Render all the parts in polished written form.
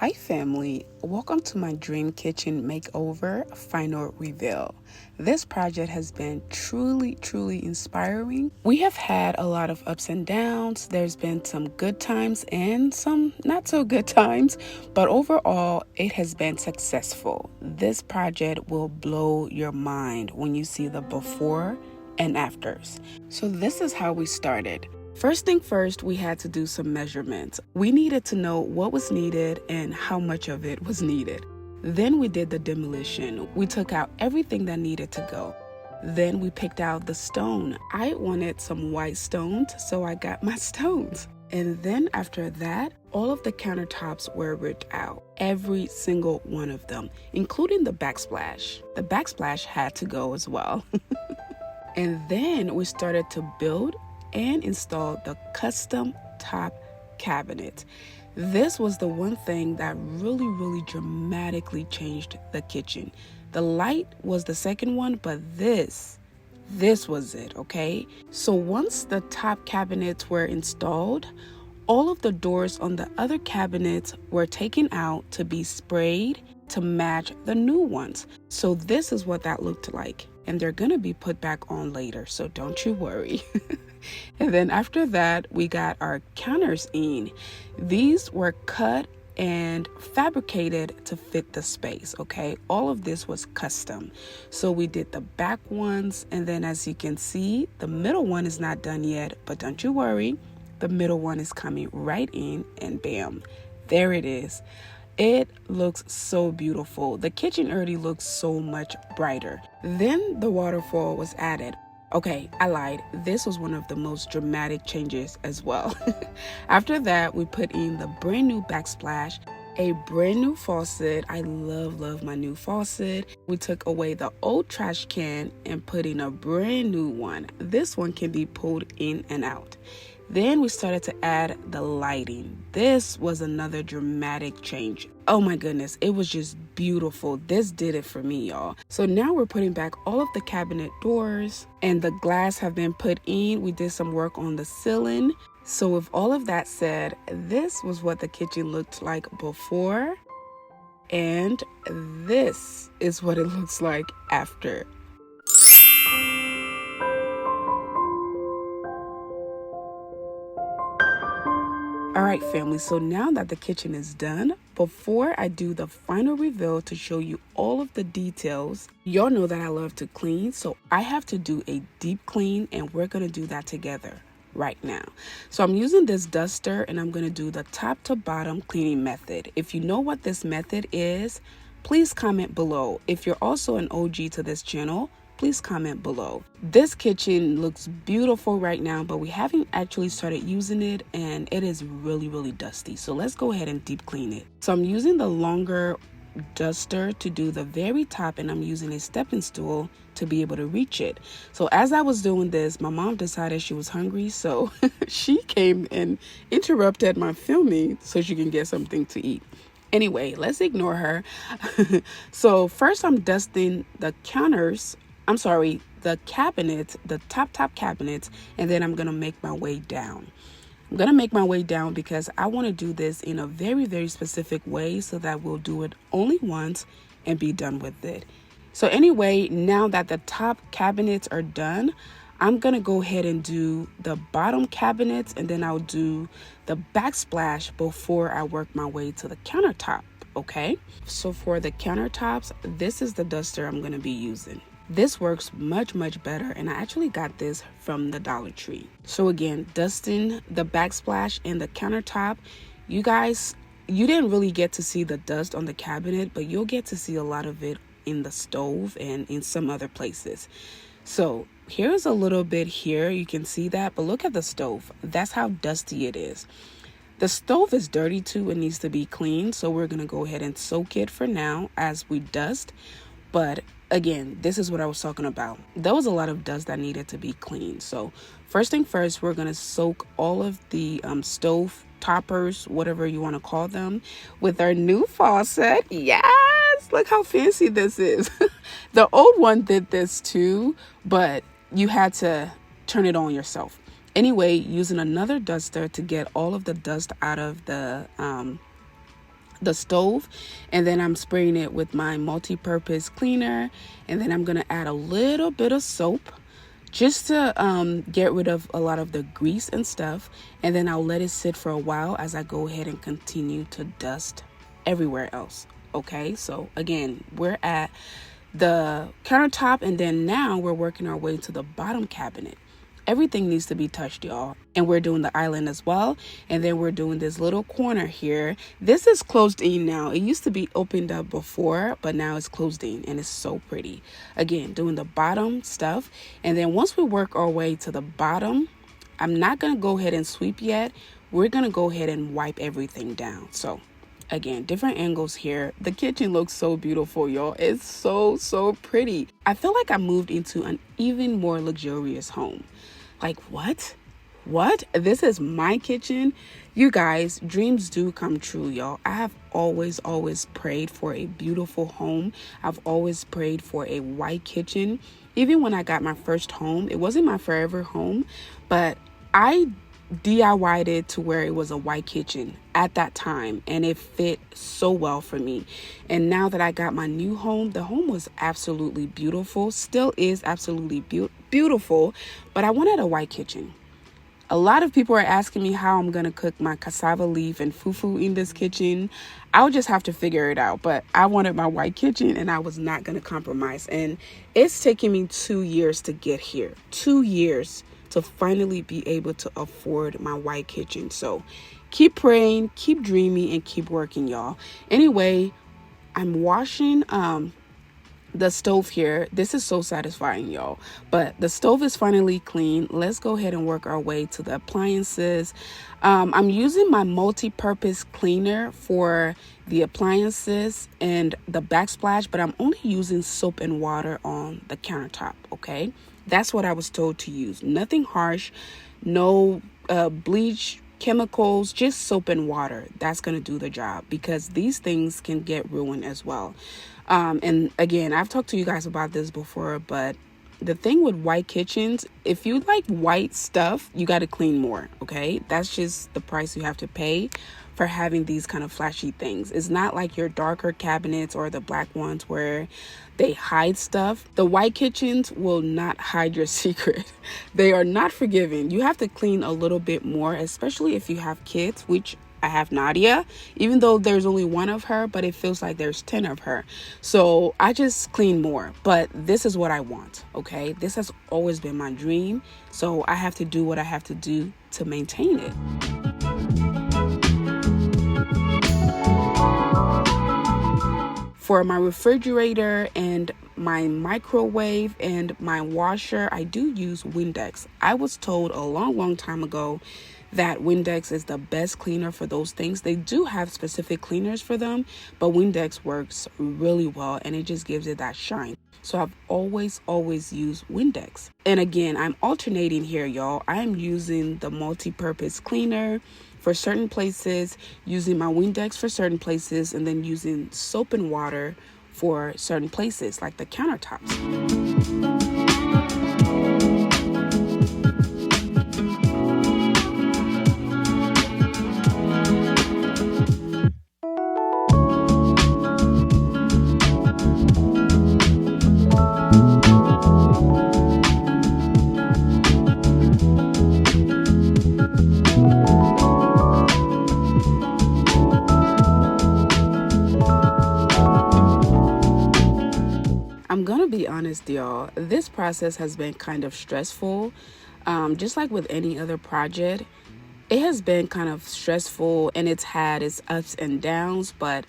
Hi family, welcome to my dream kitchen makeover final reveal. This project has been truly inspiring. We have had a lot of ups and downs. There's been some good times and some not so good times, but overall it has been successful. This project will blow your mind when you see the before and afters. So this is how we started. First thing first, we had to do some measurements. We needed to know what was needed and how much of it was needed. Then we did the demolition. We took out everything that needed to go. Then we picked out the stone. I wanted some white stones, so I got my stones. And then after that, all of the countertops were ripped out. Every single one of them, including the backsplash. The backsplash had to go as well. And then we started to build and installed the custom top cabinet. This was the one thing that really dramatically changed the kitchen. The light was the second one, but this was it, okay? So once the top cabinets were installed, all of the doors on the other cabinets were taken out to be sprayed to match the new ones. So this is what that looked like. And they're gonna be put back on later, so don't you worry. And then after that, we got our counters in. These were cut and fabricated to fit the space, okay? All of this was custom. So we did the back ones, and then as you can see, the middle one is not done yet, but don't you worry, the middle one is coming right in, and bam, there it is. It looks so beautiful. The kitchen already looks so much brighter. Then the waterfall was added. Okay, I lied. This was one of the most dramatic changes as well. After that, we put in the brand new backsplash, a brand new faucet. I love my new faucet. We took away the old trash can and put in a brand new one. This one can be pulled in and out. Then we started to add the lighting. This was another dramatic change. Oh my goodness, it was just beautiful. This did it for me, y'all. So now we're putting back all of the cabinet doors and the glass have been put in. We did some work on the ceiling. So with all of that said, this was what the kitchen looked like before. And this is what it looks like after. All right, family, so now that the kitchen is done, before I do the final reveal to show you all of the details, y'all know that I love to clean, so I have to do a deep clean, and we're going to do that together right now. So I'm using this duster, and I'm going to do the top to bottom cleaning method. If you know what this method is, please comment below. If you're also an OG to this channel, please comment below. This kitchen looks beautiful right now, but we haven't actually started using it, and it is really dusty. So let's go ahead and deep clean it. So I'm using the longer duster to do the very top, and I'm using a stepping stool to be able to reach it. So as I was doing this, my mom decided she was hungry, so she came and interrupted my filming so she can get something to eat. Anyway, let's ignore her. So first I'm dusting the counters. The cabinets, the top cabinets, and then I'm gonna make my way down. I'm gonna make my way down because I want to do this in a very specific way so that we'll do it only once and be done with it. So anyway, now that the top cabinets are done, I'm gonna go ahead and do the bottom cabinets, and then I'll do the backsplash before I work my way to the countertop, okay? So for the countertops, this is the duster I'm gonna be using. This works much better, and I actually got this from the Dollar Tree. So again, dusting the backsplash and the countertop. You guys, you didn't really get to see the dust on the cabinet, but you'll get to see a lot of it in the stove and in some other places. So here's a little bit here, you can see that, but look at the stove. That's how dusty it is. The stove is dirty too, it needs to be cleaned, so we're gonna go ahead and soak it for now as we dust. But again, this is what I was talking about. There was a lot of dust that needed to be cleaned. So first thing first, we're gonna soak all of the stove toppers, whatever you want to call them, with our new faucet. Yes, look how fancy this is. The old one did this too, but you had to turn it on yourself. Anyway, using another duster to get all of the dust out of the the stove, and then I'm spraying it with my multi-purpose cleaner, and then I'm gonna add a little bit of soap just to get rid of a lot of the grease and stuff, and then I'll let it sit for a while as I go ahead and continue to dust everywhere else. Okay, so again, we're at the countertop, and then now we're working our way to the bottom cabinet. Everything needs to be touched, y'all. And we're doing the island as well. And then we're doing this little corner here. This is closed in now. It used to be opened up before, but now it's closed in, and it's so pretty. Again, doing the bottom stuff. And then once we work our way to the bottom, I'm not going to go ahead and sweep yet. We're going to go ahead and wipe everything down. So again, different angles here. The kitchen looks so beautiful, y'all. It's so pretty. I feel like I moved into an even more luxurious home. Like, what? This is my kitchen. You guys, dreams do come true, y'all. I have always prayed for a beautiful home. I've always prayed for a white kitchen. Even when I got my first home, it wasn't my forever home, but I DIY'd it to where it was a white kitchen at that time, and it fit so well for me. And now that I got my new home, the home was absolutely beautiful, still is absolutely beautiful, but I wanted a white kitchen. A lot of people are asking me how I'm gonna cook my cassava leaf and fufu in this kitchen. I'll just have to figure it out, but I wanted my white kitchen, and I was not gonna compromise. And it's taken me 2 years to get here. 2 years to finally be able to afford my white kitchen. So keep praying, keep dreaming, and keep working, y'all. Anyway, I'm washing the stove here. This is so satisfying, y'all. But the stove is finally clean. Let's go ahead and work our way to the appliances. I'm using my multi-purpose cleaner for the appliances and the backsplash, but I'm only using soap and water on the countertop, okay? That's what I was told to use. Nothing harsh, no bleach, chemicals, just soap and water. That's going to do the job, because these things can get ruined as well. And again, I've talked to you guys about this before, but the thing with white kitchens, if you like white stuff, you got to clean more, okay? That's just the price you have to pay for having these kind of flashy things. It's not like your darker cabinets or the black ones where they hide stuff. The white kitchens will not hide your secret. They are not forgiving. You have to clean a little bit more, especially if you have kids, which I have Nadia, even though there's only one of her, but it feels like there's 10 of her. So I just clean more, but this is what I want, okay? This has always been my dream. So I have to do what I have to do to maintain it. For my refrigerator and my microwave and my washer, I do use Windex. I was told a long time ago that Windex is the best cleaner for those things. They do have specific cleaners for them, but Windex works really well, and it just gives it that shine. So I've always used Windex. And again, I'm alternating here, y'all. I am using the multi-purpose cleaner for certain places, using my Windex for certain places, and then using soap and water for certain places like the countertops. I'm gonna be honest, y'all, this process has been kind of stressful. Just like with any other project, it has been kind of stressful, and it's had its ups and downs, but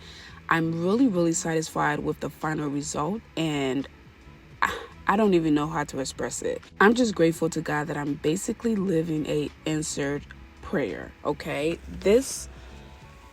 I'm really satisfied with the final result, and I don't even know how to express it. I'm just grateful to God that I'm basically living a answered prayer, okay?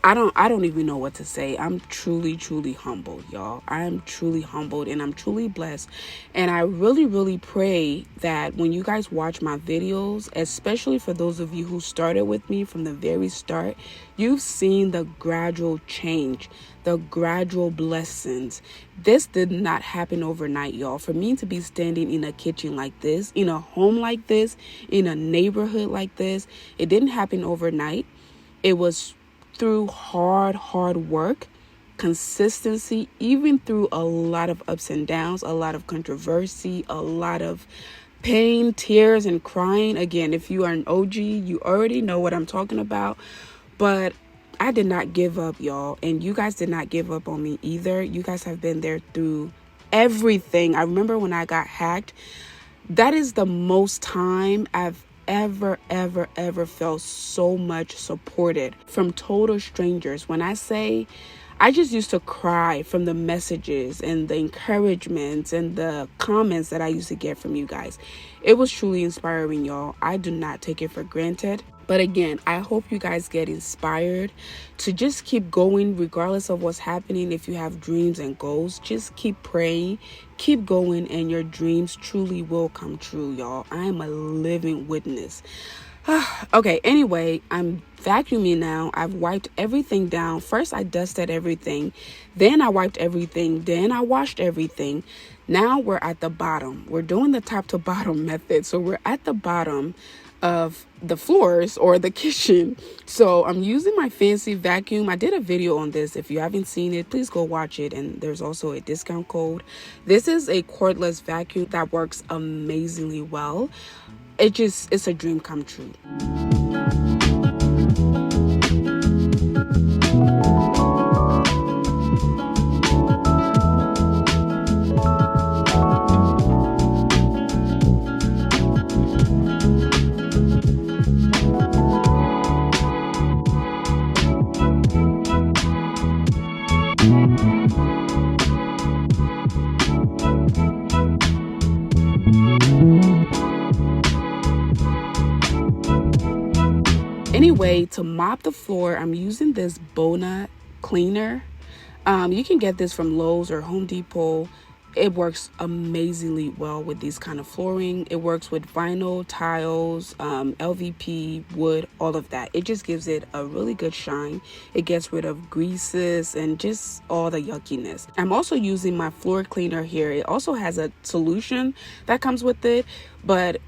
I don't even know what to say. I'm truly humbled, y'all. I'm truly humbled, and I'm truly blessed. And I really pray that when you guys watch my videos, especially for those of you who started with me from the very start, you've seen the gradual change, the gradual blessings. This did not happen overnight, y'all. For me to be standing in a kitchen like this, in a home like this, in a neighborhood like this, it didn't happen overnight. It was through hard work, consistency, even through a lot of ups and downs, a lot of controversy, a lot of pain, tears, and crying. Again, if you are an OG, you already know what I'm talking about. But I did not give up, y'all. And you guys did not give up on me either. You guys have been there through everything. I remember when I got hacked, that is the most time I've ever felt so much supported from total strangers. When I say, I just used to cry from the messages and the encouragements and the comments that I used to get from you guys. It was truly inspiring, y'all. I do not take it for granted. But again, I hope you guys get inspired to just keep going regardless of what's happening. If you have dreams and goals, just keep praying, keep going, and your dreams truly will come true, y'all. I am a living witness. Okay, anyway, I'm vacuuming now. I've wiped everything down. First, I dusted everything. Then I wiped everything. Then I washed everything. Now we're at the bottom. We're doing the top to bottom method. So we're at the bottom of the floors or the kitchen. So I'm using my fancy vacuum. I did a video on this. If you haven't seen it, please go watch it. And there's also a discount code. This is a cordless vacuum that works amazingly well. It's a dream come true. Anyway, to mop the floor, I'm using this Gono cleaner. You can get this from Lowe's or Home Depot. It works amazingly well with these kind of flooring. It works with vinyl, tiles, LVP, wood, all of that. It just gives it a really good shine. It gets rid of greases and just all the yuckiness. I'm also using my floor cleaner here. It also has a solution that comes with it, but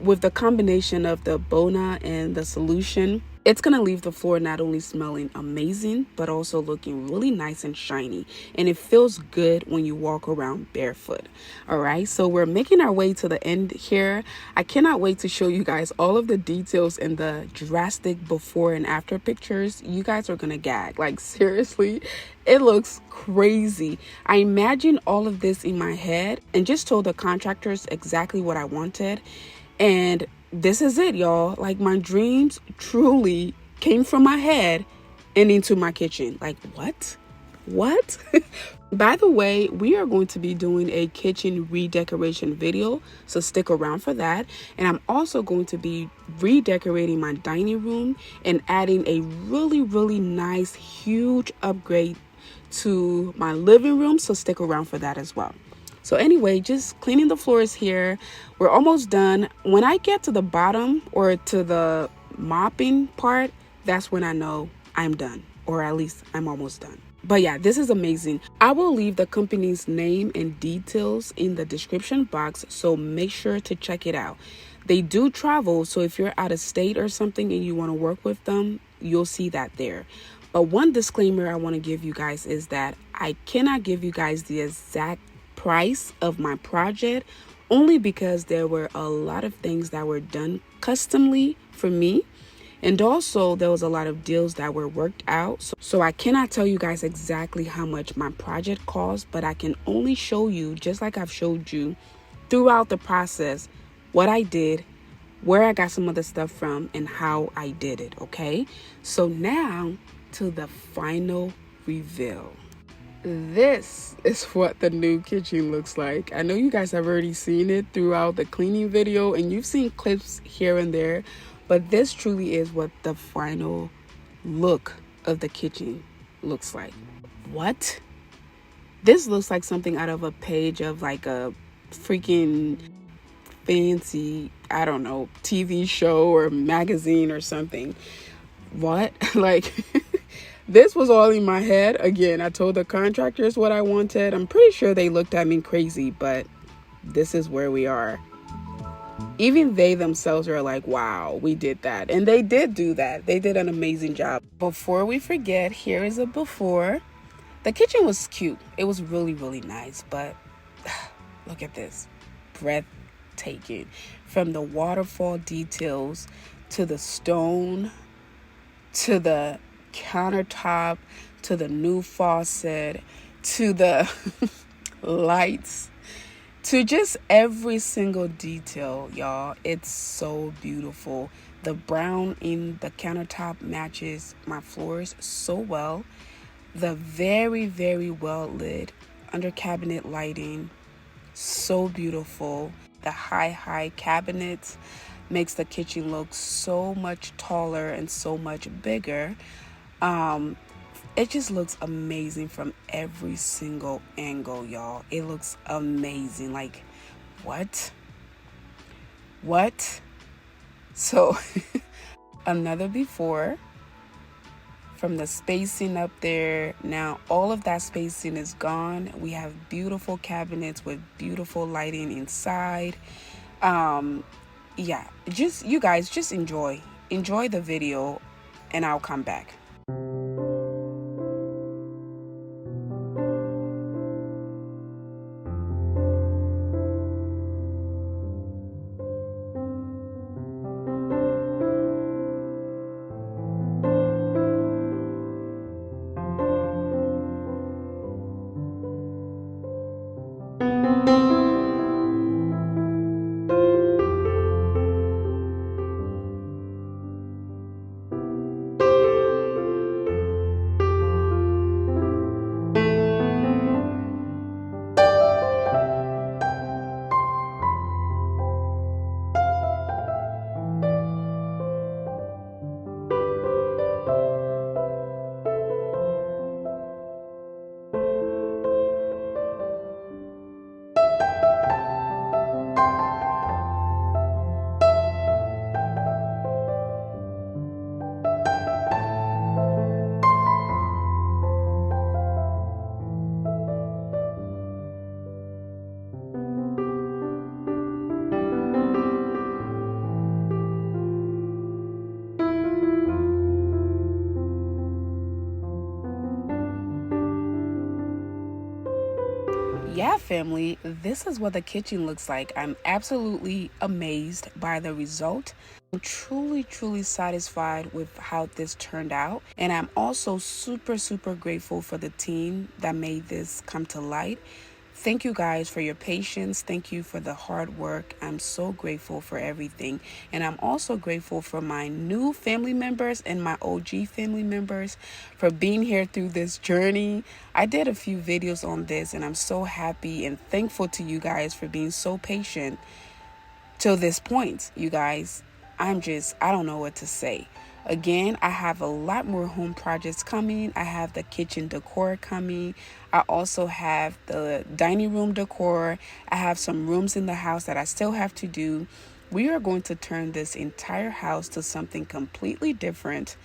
with the combination of the Gono and the solution, it's gonna leave the floor not only smelling amazing, but also looking really nice and shiny. And it feels good when you walk around barefoot. All right, so we're making our way to the end here. I cannot wait to show you guys all of the details and the drastic before and after pictures. You guys are gonna gag. Like, seriously, it looks crazy. I imagined all of this in my head and just told the contractors exactly what I wanted. And this is it, y'all. Like, my dreams truly came from my head and into my kitchen. Like, what? By the way, we are going to be doing a kitchen redecoration video, so stick around for that. And I'm also going to be redecorating my dining room and adding a really nice, huge upgrade to my living room, so stick around for that as well. So anyway, just cleaning the floors here. We're almost done. When I get to the bottom or to the mopping part, that's when I know I'm done, or at least I'm almost done. But yeah, this is amazing. I will leave the company's name and details in the description box, so make sure to check it out. They do travel, so if you're out of state or something and you want to work with them, you'll see that there. But one disclaimer I want to give you guys is that I cannot give you guys the exact price of my project, only because there were a lot of things that were done customly for me, and also there was a lot of deals that were worked out, so I cannot tell you guys exactly how much my project cost, but I can only show you, just like I've showed you throughout the process, what I did, where I got some of the stuff from, and how I did it. Okay, so now to the final reveal. This is what the new kitchen looks like. I know you guys have already seen it throughout the cleaning video, and you've seen clips here and there, but this truly is what the final look of the kitchen looks like. What? This looks like something out of a page of like a freaking fancy, I don't know, TV show or magazine or something. What? Like, this was all in my head. Again, I told the contractors what I wanted. I'm pretty sure they looked at me crazy, but this is where we are. Even they themselves are like, wow, we did that. And they did do that. They did an amazing job. Before we forget, here is a before. The kitchen was cute. It was really, really nice. But look at this. Breathtaking. From the waterfall details to the stone, to the countertop, to the new faucet, to the lights, to just every single detail, y'all. It's so beautiful. The brown in the countertop matches my floors so well. The very, very well lit under cabinet lighting, so beautiful. The high cabinets makes the kitchen look so much taller and so much bigger. It just looks amazing from every single angle, y'all. It looks amazing. Like, what? So another before. From the spacing up there, now all of that spacing is gone. We have beautiful cabinets with beautiful lighting inside. Yeah, just you guys just enjoy the video, and I'll come back. Yeah, family, this is what the kitchen looks like. I'm absolutely amazed by the result. I'm truly satisfied with how this turned out. And I'm also super grateful for the team that made this come to light. Thank you guys for your patience. Thank you for the hard work. I'm so grateful for everything. And I'm also grateful for my new family members and my OG family members for being here through this journey. I did a few videos on this, and I'm so happy and thankful to you guys for being so patient till this point, you guys. I don't know what to say. Again, I have a lot more home projects coming. I have the kitchen decor coming. I also have the dining room decor. I have some rooms in the house that I still have to do. We are going to turn this entire house to something completely different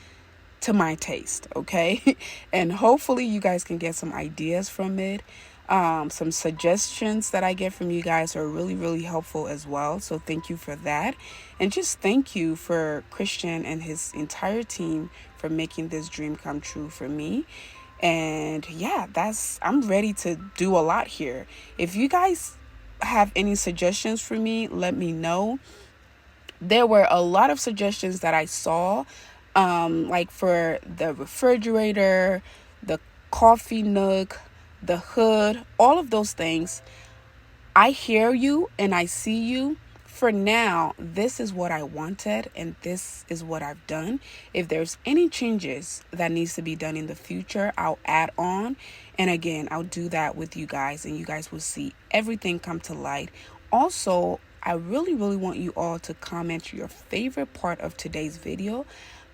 to my taste, okay? And hopefully you guys can get some ideas from it. Some suggestions that I get from you guys are really helpful as well. So thank you for that. And just thank you for Christian and his entire team for making this dream come true for me. And yeah, I'm ready to do a lot here. If you guys have any suggestions for me, let me know. There were a lot of suggestions that I saw, like for the refrigerator, the coffee nook, the hood, all of those things. I hear you and I see you. For now, this is what I wanted and this is what I've done. If there's any changes that needs to be done in the future, I'll add on. And again, I'll do that with you guys and you guys will see everything come to light. Also, I really want you all to comment your favorite part of today's video.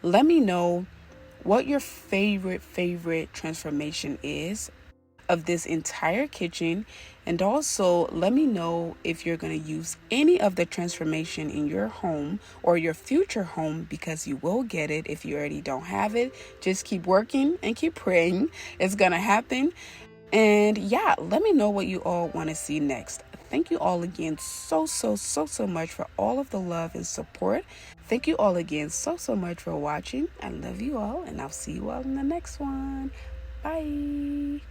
Let me know what your favorite transformation is of this entire kitchen, and also let me know if you're going to use any of the transformation in your home or your future home, because you will get it. If you already don't have it, just keep working and keep praying. It's going to happen. And yeah, let me know what you all want to see next. Thank you all again so much for all of the love and support. Thank you all again so much for watching. I love you all, and I'll see you all in the next one. Bye.